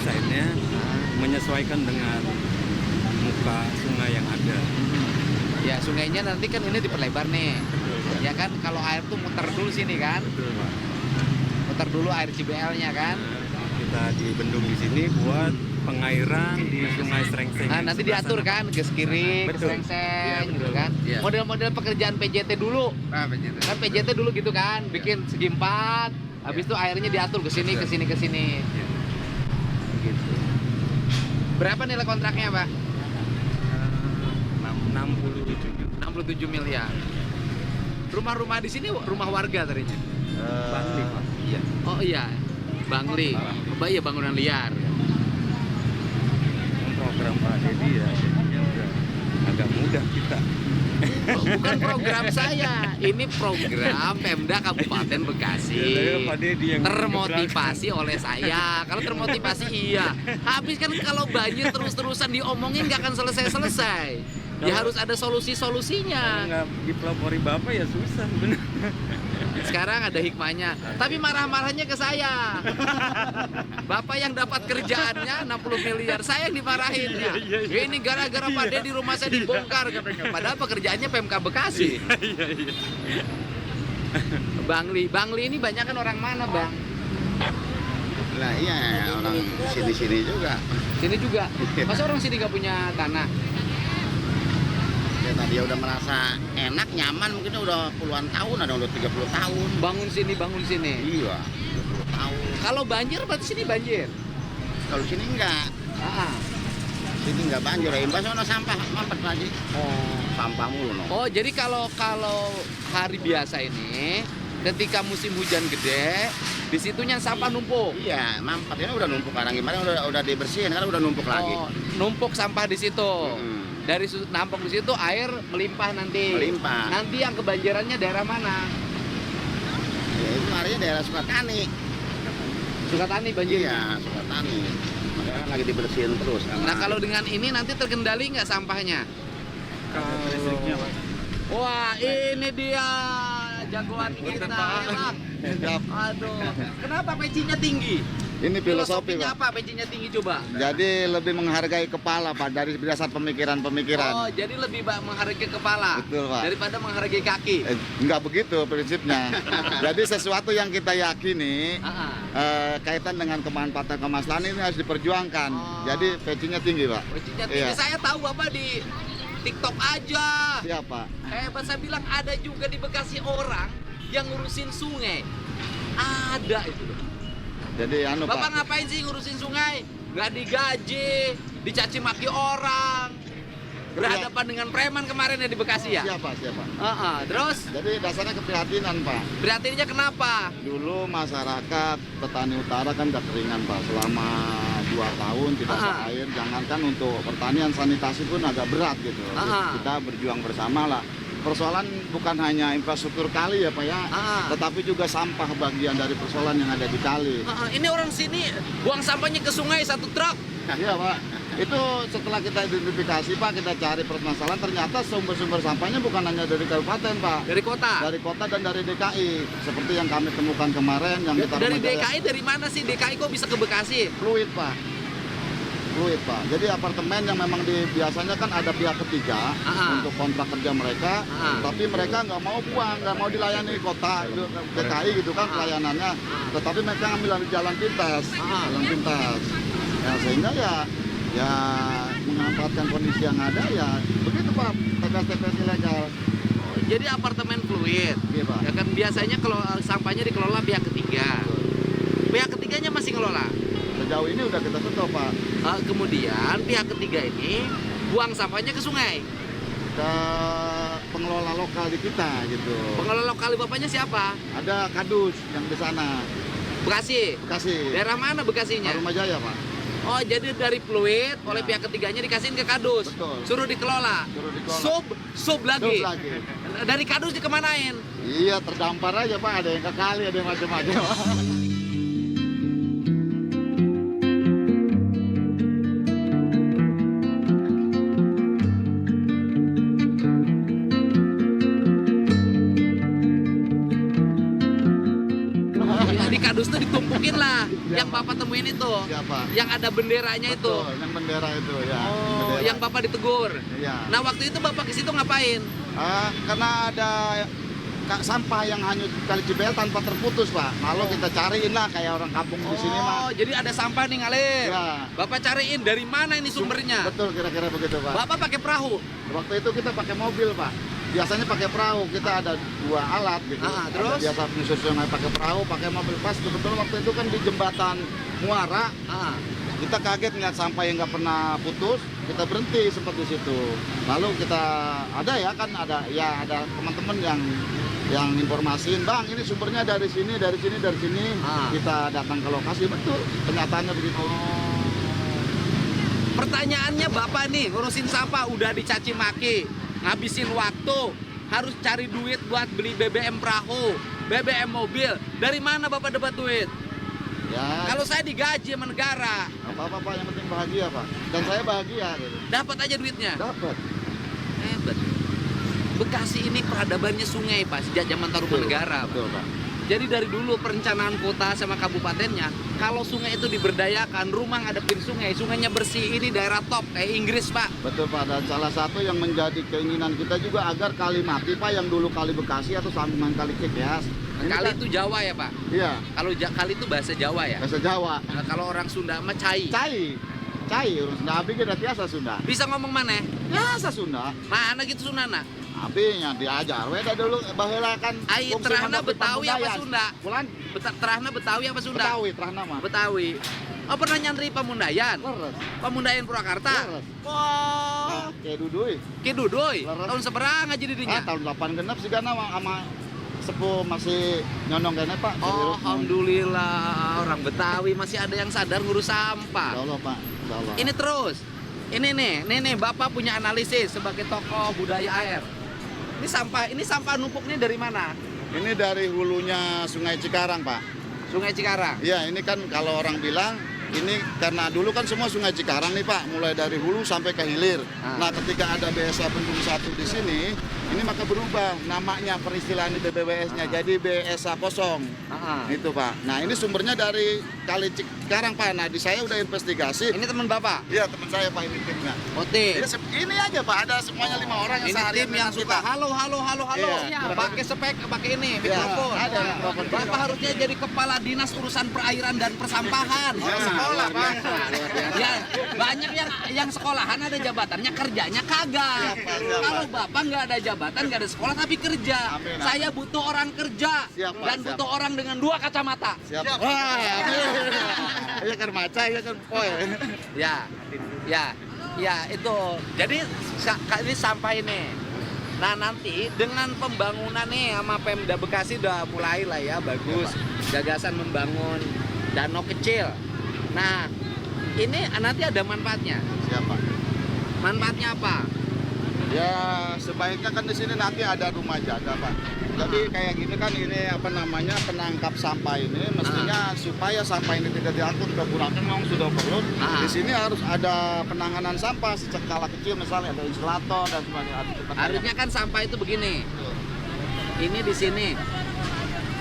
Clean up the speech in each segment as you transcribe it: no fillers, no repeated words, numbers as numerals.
desainnya menyesuaikan dengan muka sungai yang ada. Ya sungainya nanti kan ini diperlebar nih. Betul, Pak. Ya kan kalau air tuh muter dulu sini kan. Betul, Pak. Muter dulu air CBL-nya kan. Kita di bendung di sini buat pengairan di Sungai Srengseng. Nah, nanti diatur kan ke kiri, ke Betul. Srengseng Iya, gitu betul. kan. Iya. Model-model pekerjaan PJT dulu. begitu. Kan PJT dulu gitu kan, bikin segi 4, habis itu airnya diatur ke sini, ke sini, ke sini. Iya. Gitu. Berapa nilai kontraknya, Pak? 67 miliar. Rumah-rumah di sini rumah warga tadinya. Bangli, Pak. Iya. Oh iya, Bangli. Iya, bangunan liar. Program Pak Dedi ya, jadinya udah agak mudah kita. Oh, bukan program saya, ini program Pemda Kabupaten Bekasi. Ya, Pak Dedi yang Termotivasi oleh saya. Kalau termotivasi iya. Habis kan kalau banjir terus-terusan diomongin nggak akan selesai-selesai. Ya harus ada Kalau solusi-solusinya. nggak dipelopori Bapak ya susah bener. Sekarang ada hikmahnya. Tapi marah-marahnya ke saya. Bapak yang dapat kerjaannya 60 miliar, saya yang dimarahin ya. Ini gara-gara Pak Dedi rumah saya dibongkar katanya. Padahal pekerjaannya PMK Bekasi. Bangli ini banyak kan orang mana, Bang? Lah iya, orang sini-sini juga. Sini juga. Masa orang sini nggak punya tanah? Ya tadi udah merasa enak, nyaman, mungkin udah puluhan tahun, ada udah 30 tahun. Bangun sini. Iya, 30 tahun. Kalau banjir berarti sini banjir. Kalau sini enggak. Ah. Sini enggak banjir, ya imbas sono sampah mampet lagi. Sampah mulu no. Oh, jadi kalau hari biasa ini ketika musim hujan gede, di situnya sampah numpuk. Iya, mampet ini udah numpuk sekarang, gimana udah dibersihin, kan udah numpuk lagi. Oh, numpuk sampah di situ. Dari nampok di situ air melimpah nanti. Melimpah. Nanti yang kebanjirannya daerah mana? Ya itu larinya daerah Sukatani. Sukatani banjir. Iya, Sukatani. Makanya lagi dibersihin terus. Nah, kalau dengan ini nanti terkendali nggak sampahnya? Listriknya, Pak. Wah, ini dia jagoan kita. Enak. Aduh, kenapa pecinya tinggi? Ini filosofi, Filosofinya Pak. apa pecinya tinggi coba? Jadi lebih menghargai kepala, Pak, dari dasar pemikiran-pemikiran. Oh, jadi lebih menghargai kepala. Betul, Pak. Daripada menghargai kaki. Enggak begitu prinsipnya. Jadi sesuatu yang kita yakini kaitan dengan kemanfaatan kemaslahan ini harus diperjuangkan. Oh. Jadi pecinya tinggi, Pak. Pecinya tinggi. Iya. Saya tahu Bapak di TikTok aja. Siapa? Hebat, saya bilang ada juga di Bekasi orang yang ngurusin sungai. Ada itu. Jadi anu, Bapak Pak. ngapain sih ngurusin sungai? Nggak digaji, dicaci maki orang. Berhadapan dengan preman kemarin ya di Bekasi ya? Siapa? Terus Jadi dasarnya keprihatinan, Pak. prihatinnya kenapa? Dulu masyarakat petani utara kan udah keringan, Pak, selama 2 tahun tidak ada air. Jangankan untuk pertanian, sanitasi pun agak berat gitu. Kita berjuang bersama lah. Persoalan bukan hanya infrastruktur kali ya, Pak ya, tetapi juga sampah bagian dari persoalan yang ada di kali. Ini orang sini buang sampahnya ke sungai 1 truk. Iya, Pak. Itu setelah kita identifikasi, Pak, kita cari permasalahan, ternyata sumber-sumber sampahnya bukan hanya dari kabupaten, Pak. Dari kota? Dari kota dan dari DKI. Seperti yang kami temukan kemarin, yang kita Dari Rumah Jaya. DKI dari mana sih? DKI kok bisa ke Bekasi? Fluid, Pak. Fluid, Pak. Jadi apartemen yang memang biasanya kan ada pihak ketiga untuk kontrak kerja mereka, tapi mereka nggak mau buang, nggak mau dilayani kota, itu DKI gitu kan pelayanannya. Tetapi mereka ngambil jalan pintas, Ya, sehingga ya memanfaatkan kondisi yang ada ya begitu, Pak, TPS ilegal. Jadi apartemen fluid. Iya, Pak. Ya kan biasanya kalau sampahnya dikelola pihak ketiga. Pihak ketiganya masih ngelola. Sejauh ini udah kita tutup, Pak. Kemudian pihak ketiga ini buang sampahnya ke sungai. Ke pengelola lokal di kita gitu. Pengelola lokal bapaknya siapa? Ada kadus yang di sana. Bekasi. Bekasi. Daerah mana Bekasinya? Rumah Jaya, Pak. Oh, jadi dari fluid oleh pihak ketiganya dikasihin ke kadus. Betul. Suruh dikelola. Suruh dikelola. Sub lagi. Sub lagi. Dari kadus dikemanain? Iya, terdampar aja, Pak. Ada yang ke kali, ada yang macam-macam. Di kadus tuh ditumpukin lah yang Bapak temuin itu. Siapa? Yang ada benderanya itu. Betul, yang bendera itu ya. Oh, bendera. yang Bapak ditegur. Iya. Nah, waktu itu Bapak ke situ ngapain? Karena ada sampah yang hanyut Kali Cibel tanpa terputus, Pak. Lalu kita cariin lah kayak orang kampung di sini, Pak. Oh, jadi ada sampah nih ngalir. Ya. Bapak cariin dari mana ini sumbernya? Betul, kira-kira begitu, Pak. Bapak pakai perahu. Waktu itu kita pakai mobil, Pak. Biasanya pakai perahu, kita ada 2 alat gitu. Terus? Ada biasa menyusur sungai pakai perahu, pakai mobil. Pas kebetulan waktu itu kan di jembatan Muara, kita kaget ngeliat sampah yang nggak pernah putus, kita berhenti sempat di situ. Lalu kita ada teman-teman yang informasiin, Bang, ini sumbernya dari sini. Kita datang ke lokasi, betul. Kenyataannya begitu. Pertanyaannya Bapak nih, ngurusin sampah udah dicaci maki, ngabisin waktu, harus cari duit buat beli BBM perahu, BBM mobil. Dari mana Bapak dapat duit? Ya, Kalau saya digaji sama negara, apa-apa, Pak, yang penting bahagia, Pak. Dan saya bahagia gitu. dapat aja duitnya. Dapat. Hebat. Bekasi ini peradabannya sungai, Pak, sejak zaman Tarumanegara, Pak. Betul, Pak. Jadi dari dulu perencanaan kota sama kabupatennya, kalau sungai itu diberdayakan, rumah ngadepin sungai, sungainya bersih, ini daerah top kayak Inggris, Pak. Betul, Pak. Dan salah satu yang menjadi keinginan kita juga agar Kali Mati, Pak, yang dulu Kali Bekasi atau sambungan Kali Cikeas. Ini Kali kan- itu Jawa ya, Pak. Iya, Kalau kali itu bahasa Jawa ya. bahasa Jawa. Nah, kalau orang Sunda mah cai. Cai, urus Nabi kita biasa Sunda. Bisa ngomong mana? Biasa Sunda. Mana gitu Sundana? Tapi yang diajar, weda dulu baheula kan. Ai fungsi terahna mandok Betawi apa pamundayan. Sunda? Bulan Terahna Betawi apa Sunda? Betawi terahna mah. Betawi. Oh, pernah nyantri Pamundayan? Leres. Pamundayan Purwakarta? Leres. Wah. Nah, kayak duduy. Ki Dudoy. Leres. Tahun seberang aja didinya? Tahun 8 genep sih karena sama sepuh masih nyonong kene, Pak. Oh, alhamdulillah orang Betawi masih ada yang sadar ngurus sampah. Insyaallah, Pak. Insyaallah. Ini terus. Ini nih, Bapak punya analisis sebagai tokoh budaya air. Ini sampah numpuk nih dari mana? Ini dari hulunya Sungai Cikarang, Pak. Sungai Cikarang. Iya, ini kan kalau orang bilang ini karena dulu kan semua Sungai Cikarang nih, Pak, mulai dari hulu sampai ke hilir. Nah, ketika ada BSA Bendung 1 di sini, ini maka berubah namanya peristilahan di BBWS-nya jadi BSA kosong. Itu, Pak. Nah, ini sumbernya dari Kali Cikarang, Pak. Nah, di saya udah investigasi. Ini teman Bapak? Iya, teman saya, Pak, ini timnya. Oke. Ini aja, Pak, ada semuanya 5 orang yang Ini seharian tim yang dengan suka halo. Iya. Pakai pakai ini mikrofon. ada mikrofon. Bapak harusnya jadi kepala dinas urusan perairan dan persampahan. Sekolah, Pak. Ya, banyak yang sekolahan ada jabatannya, kerjanya kagak. Siap. Kalau Bapak nggak ada jabatan, nggak ada sekolah tapi kerja. Amin. Saya butuh orang kerja Siap, Pak, dan siap. butuh orang dengan 2 kacamata. Siap. Wah, iya kan maca, iya kan poe. Ya itu. Jadi ini sampah ini. Nah, nanti dengan pembangunan nih sama Pemda Bekasi udah mulai lah ya, bagus. Gagasan membangun danau kecil. Nah, ini nanti ada manfaatnya. Siapa? Manfaatnya apa? Ya sebaiknya kan di sini nanti ada rumah jaga, Pak. Jadi kayak gini kan ini apa namanya penangkap sampah ini mestinya supaya sampah ini tidak diangkut ke Burakan memang sudah perlu. Di sini harus ada penanganan sampah skala kecil misalnya ada instalator dan sebagainya. Harusnya kan sampah itu begini. Ini di sini.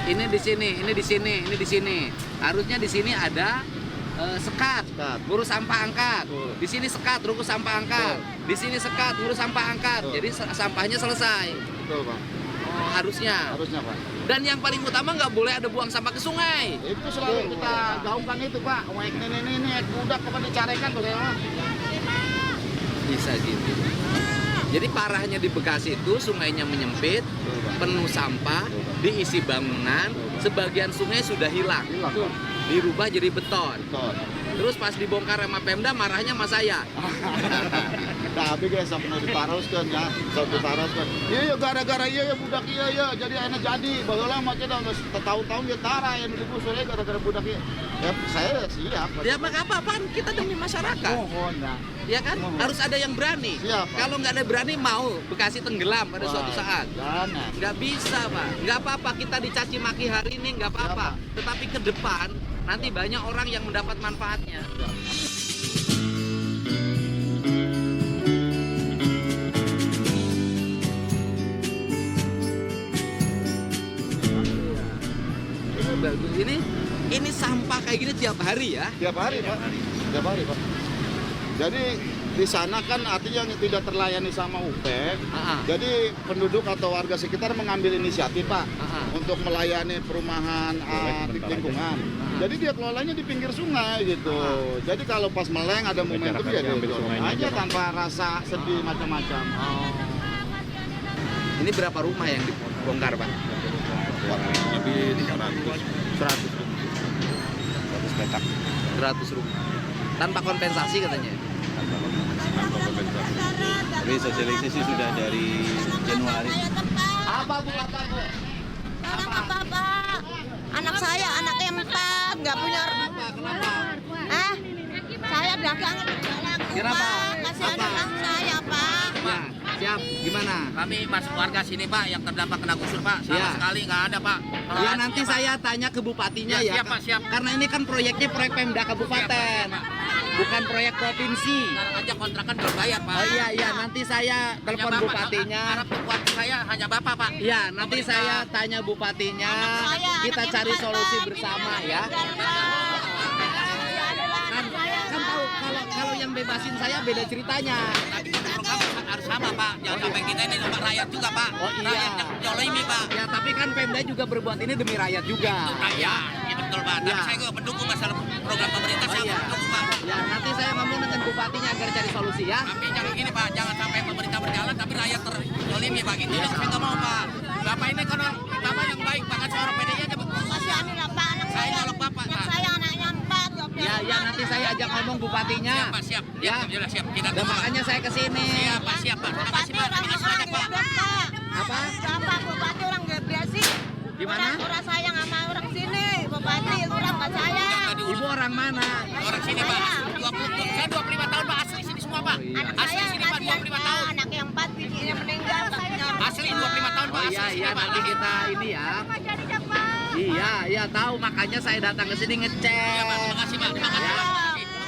Ini di sini, ini di sini, ini di sini. Harusnya di sini ada sekat, ngurus sampah angkat. Di sini sekat, ngurus sampah angkat. Di sini sekat, ngurus sampah angkat. Jadi sampahnya selesai. Betul, Pak. Oh, harusnya. Harusnya, Pak. Dan yang paling utama nggak boleh ada buang sampah ke sungai. Itu selalu kita gaungkan itu, Pak. Wek ini budak apa dicarikan bagaimana? Bisa gitu. Jadi parahnya di Bekasi itu sungainya menyempit, penuh sampah, diisi bangunan, sebagian sungai sudah hilang. Dirubah jadi beton. Terus pas dibongkar sama Pemda marahnya sama saya. Tapi guys, sampai ditaroskan ya, Iya, gara-gara iya budak iya, jadi enak jadi. Bagaimana macam itu tahun-tahun ya tara yang digusur ya gara-gara budak ya. Ya saya siap. Ya maka apa-apaan kita demi masyarakat. Mohon ya. Ya kan? Harus ada yang berani. Siap, Pak. Kalau nggak ada berani mau Bekasi tenggelam pada suatu saat. Jangan. Nggak bisa, Pak. Nggak apa-apa kita dicaci maki hari ini, nggak apa-apa. Tetapi ke depan nanti banyak orang yang mendapat manfaatnya. Ini bagus. Ini sampah kayak gini tiap hari ya? Tiap hari, Pak. Tiap hari, Pak. Jadi di sana kan artinya yang tidak terlayani sama UP. Jadi penduduk atau warga sekitar mengambil inisiatif, Pak, untuk melayani perumahan lingkungan. Jadi dia kelolanya di pinggir sungai gitu. Jadi kalau pas meleng ada momentum ya dia aja tanpa rasa sedih macam-macam. Ini berapa rumah yang dibongkar, Pak? Lebih 300. 100 petak. 100 rumah. Tanpa kompensasi katanya. Tapi sosialisasi sudah dari Januari. Apa Bu? Apa Bu? Tolong apa-apa. Anak saya, anaknya 4, nggak punya. Kenapa? Saya dagang di jalan. Kenapa? Kasihan Apa? anak saya, Pak. Ya, siap. Gimana? Kami masuk warga sini Pak yang terdampak kena gusur Pak, sama Iya. sekali nggak ada Pak. Ya nanti saya tanya ke bupatinya Ya, ya. siap, Pak, siap. Karena ini kan proyeknya proyek Pemda Kabupaten, bukan proyek provinsi. Sekarang aja kontrakan belum bayar Pak. Oh iya, nanti saya Hanya telepon Bapak, bupatinya. Harap kuat saya hanya Bapak Pak. Iya, nanti Pemerintah. saya tanya bupatinya. Saya, Kita anaknya cari 4, solusi Pak. bersama ya. Kan tahu kalau yang bebasin saya beda ceritanya. Tapi program harus sama Pak. Jangan sampai kita ini sama rakyat juga Pak. Oh, iya. Rakyat yang jolimi Pak. Ya tapi kan Pemda juga berbuat ini demi rakyat juga. Iya, ya betul Pak. Tapi Ya. saya juga mendukung masalah program pemerintah, Oh, saya iya. mendukung Pak. Ya nanti saya ngomong dengan bupatinya agar cari solusi ya. Tapi jangan gini Pak, jangan sampai pemerintah berjalan tapi rakyat terjolimi Pak. Gitu Iya. yang saya nggak mau Pak. Bapak ini kan orang pertama yang baik Pak, kan seorang PDI aja Pak. Kasihan lah, Pak, anak Saya saya. nyolok Bapak, Anak Pak. saya anaknya 4, nggak punya Ya rumah. nanti saya ajak ngomong bupatinya. Siap Pak, siap. Ya. Ya, siap. Kita Dan tunggu Pak. makanya saya kesini. Siap Pak, siap Pak. Terima kasih Pak. Terima kasih banyak Pak. Apa? Bapak bupati orang gak sih. Gimana? Orang sayang sama orang sini, bupati orang nggak sayang. Jangan diurus. Ibu orang mana? Orang sini Pak. Asli 20, saya 25 tahun Pak. Asli sini semua Pak. Anak Asli saya sini Pak 25 tahun. anaknya 4, bijinya meninggal. Asli 25 tahun Pak. Oh Asli iya sini iya Pak. nanti kita ini ya. Iya tahu makanya saya datang ke sini ngecek. Iya Pak. Terima kasih Pak. Terima kasih Ya. Pak.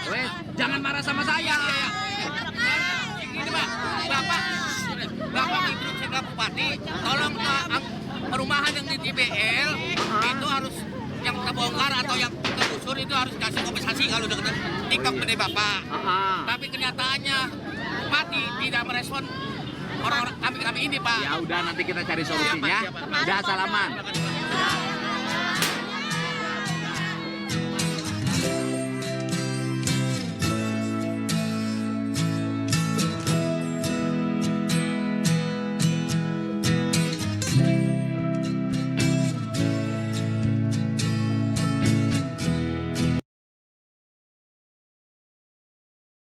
Wes, jangan marah sama saya. Ini Pak. Bapak instruksi ke Bupati, tolong ke perumahan yang di JBL itu harus yang terbongkar atau yang tergusur itu harus kasih kompensasi kalau udah tiktok dari Bapak. Tapi kenyataannya Bupati tidak merespon orang-orang kami ini Pak. Ya udah nanti kita cari solusinya. Siap, Pak. Udah salaman.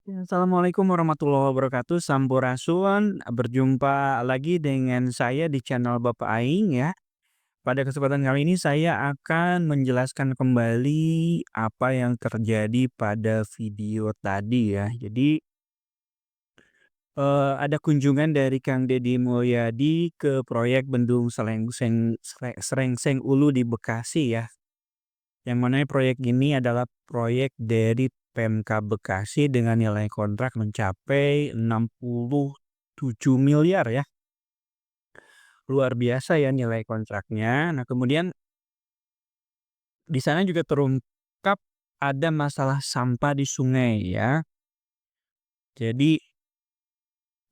Ya. Assalamualaikum warahmatullahi wabarakatuh. Sampurasun. Berjumpa lagi dengan saya di channel Bapak Aing ya. Pada kesempatan kali ini saya akan menjelaskan kembali apa yang terjadi pada video tadi ya. Jadi ada kunjungan dari Kang Deddy Mulyadi ke proyek Bendung Serengseng Ulu di Bekasi ya. Yang mana proyek ini adalah proyek dari Pemkab Bekasi dengan nilai kontrak mencapai 67 miliar ya. Luar biasa ya nilai kontraknya. Nah, kemudian di sana juga terungkap ada masalah sampah di sungai ya. Jadi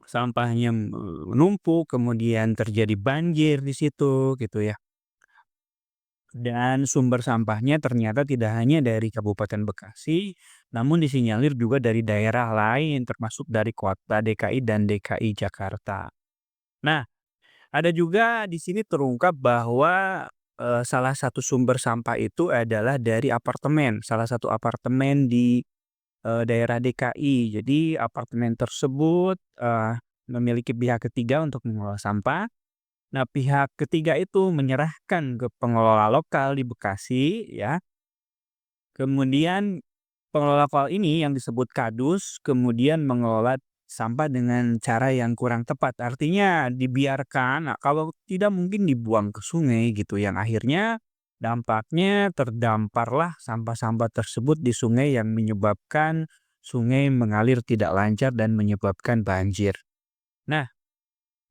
sampahnya menumpuk, kemudian terjadi banjir di situ gitu ya. Dan sumber sampahnya ternyata tidak hanya dari Kabupaten Bekasi, namun disinyalir juga dari daerah lain, termasuk dari kota DKI dan DKI Jakarta. Nah, ada juga di sini terungkap bahwa salah satu sumber sampah itu adalah dari apartemen, salah satu apartemen di daerah DKI. Jadi apartemen tersebut memiliki pihak ketiga untuk mengelola sampah. Nah, pihak ketiga itu menyerahkan ke pengelola lokal di Bekasi ya. Kemudian pengelola lokal ini yang disebut Kadus kemudian mengelola sampah dengan cara yang kurang tepat. Artinya dibiarkan, kalau tidak mungkin dibuang ke sungai gitu yang akhirnya dampaknya terdamparlah sampah-sampah tersebut di sungai yang menyebabkan sungai mengalir tidak lancar dan menyebabkan banjir. Nah,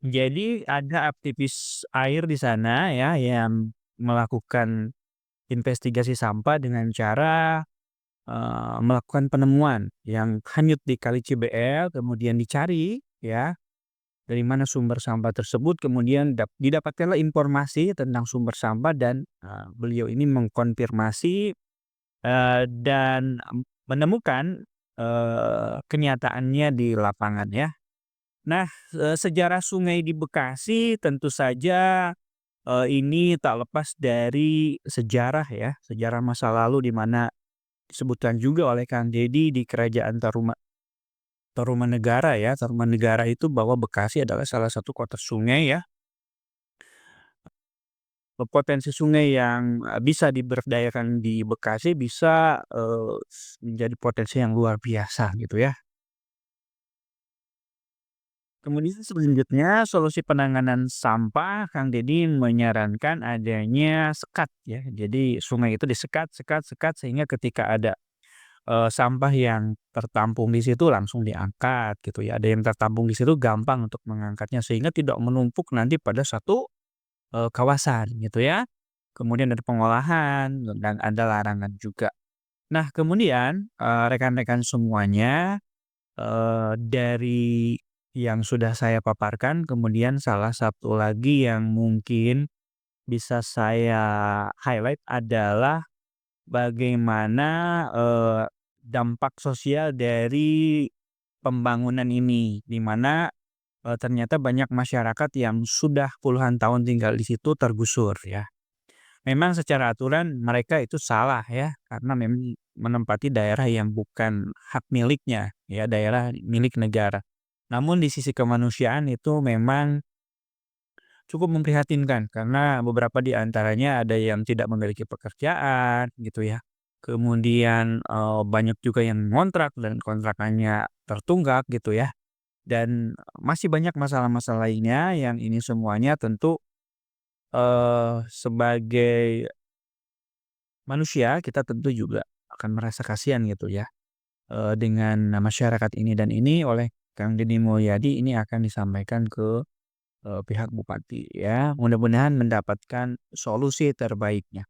jadi ada aktivis air di sana ya yang melakukan investigasi sampah dengan cara melakukan penemuan yang hanyut di Kali Cibeel, kemudian dicari ya dari mana sumber sampah tersebut, kemudian didapatkanlah informasi tentang sumber sampah dan beliau ini mengkonfirmasi dan menemukan kenyataannya di lapangan ya. Nah, sejarah sungai di Bekasi tentu saja ini tak lepas dari sejarah ya, sejarah masa lalu di mana disebutkan juga oleh Kang Deddy di Kerajaan Tarumanegara ya. Tarumanegara itu bahwa Bekasi adalah salah satu kota sungai ya. Potensi sungai yang bisa diberdayakan di Bekasi bisa menjadi potensi yang luar biasa gitu ya. Kemudian selanjutnya solusi penanganan sampah, Kang Deddy menyarankan adanya sekat ya. Jadi sungai itu disekat, sekat, sekat sehingga ketika ada sampah yang tertampung di situ langsung diangkat gitu ya. Ada yang tertampung di situ gampang untuk mengangkatnya sehingga tidak menumpuk nanti pada satu kawasan gitu ya. Kemudian ada pengolahan dan ada larangan juga. Nah, kemudian rekan-rekan semuanya dari yang sudah saya paparkan, kemudian salah satu lagi yang mungkin bisa saya highlight adalah bagaimana dampak sosial dari pembangunan ini, di mana ternyata banyak masyarakat yang sudah puluhan tahun tinggal di situ tergusur ya. Memang secara aturan mereka itu salah ya, karena memang menempati daerah yang bukan hak miliknya ya, daerah milik negara. Namun di sisi kemanusiaan itu memang cukup memprihatinkan karena beberapa di antaranya ada yang tidak memiliki pekerjaan gitu ya. Kemudian banyak juga yang ngontrak dan kontrakannya tertunggak gitu ya. Dan masih banyak masalah-masalah lainnya yang ini semuanya tentu sebagai manusia kita tentu juga akan merasa kasihan gitu ya dengan masyarakat ini dan ini oleh Kang Deddy Mulyadi ini akan disampaikan ke pihak bupati ya. Mudah-mudahan mendapatkan solusi terbaiknya.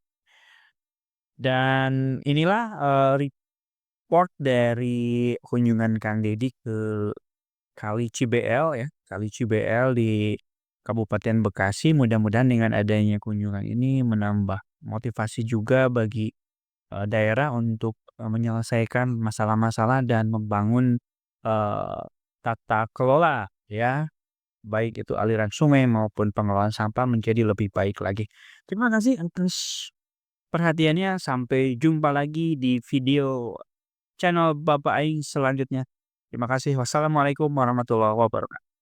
Dan inilah report dari kunjungan Kang Deddy ke Kali Cibeel ya, Kali Cibeel di Kabupaten Bekasi. Mudah-mudahan dengan adanya kunjungan ini menambah motivasi juga bagi daerah untuk menyelesaikan masalah-masalah dan membangun tata kelola ya, baik itu aliran sungai maupun pengelolaan sampah menjadi lebih baik lagi. Terima kasih atas perhatiannya. Sampai jumpa lagi di video channel Bapak Aing selanjutnya. Terima kasih. Wassalamualaikum warahmatullahi wabarakatuh.